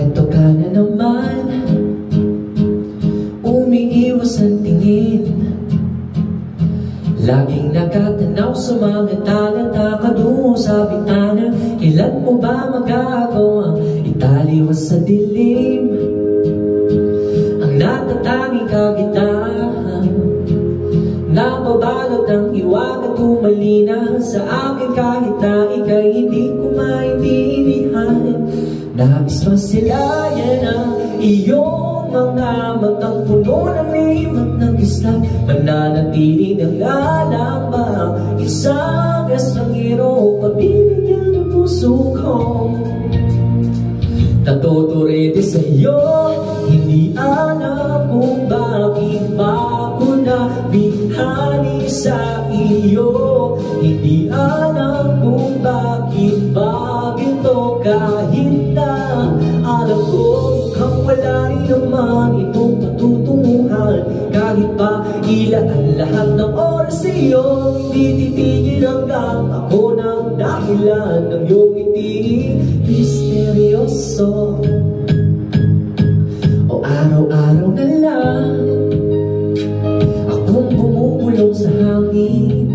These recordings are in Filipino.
Eto ka na naman, umiiwas ang tingin, laging nakatanaw sa mga tala, nakadungo sa bintana. Kailan mo ba magagawang italiwas sa dilim ang natatanging kagitaan? Napabalot ng iwag at tumalina sa akin kahit na ika'y hindi ko maintindihan. Nais masilayan ang iyong mga matang puno ng limat ng islam, mananatili ng lalabang isang estrangero, pabibigyan ng puso ko. Natuturete sa iyo, hindi alam kung bakit ba ako nabihani sa iyo. Hindi alam kung bakit ba ito, kahit na alam ko mukhang wala rin naman itong patutunguhan. Kahit pa ilaan lahat ng oras sa iyo, hindi titigil hanggang ako ng dahilan ng iyong ngiti misteryoso. O araw-araw na lang akong bumubulong sa hangin,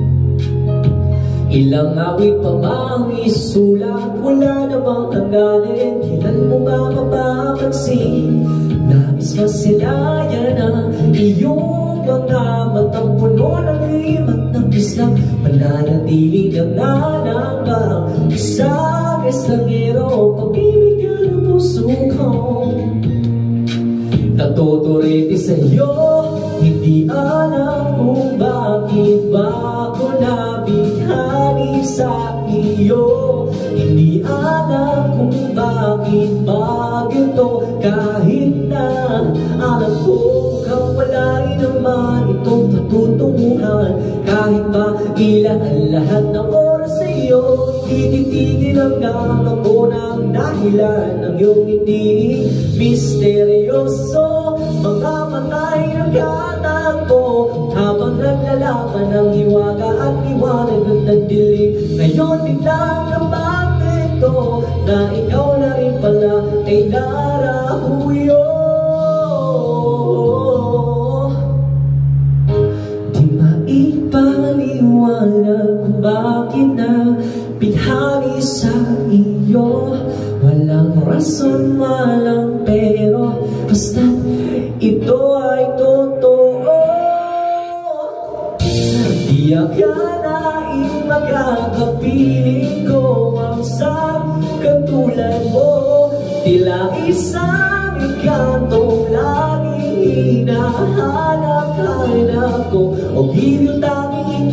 ilang awit pa bang isulat, wala na bang tanggalin? Kailan mo ba mapapansin? Nais masilayan ang iyong mga matang puno ng limat ng islam, mananatili ng lalabang isang estrangero, pabibigyan ng puso ko. Natuturete sa iyo, hindi alam kung bakit ba ako nabihani sa iyo. Hindi alam kung bakit ba ito, kahit na alam ko mukhang wala rin naman itong patutunguhan. Kahit pa ilaan lahat ng oras sa iyo, tititigil hanggang ako ng dahilan ng iyong ngiti misteryoso. Mga matay nagtatakbo habang naglalaban ng hiwaga at liwanag ng nagdilim. Ngayon biglang napagtanto na ikaw na rin pala ay narahuyo. Di maipaliwanag kung bakit na bihani sa iyo. Walang rason, walang pero, basta ito ay totoo. Di akalaing makakapiling ko ang sa katulad mo. Tila isang ikantong laging hinahanap-hanap ko, o giliw tanging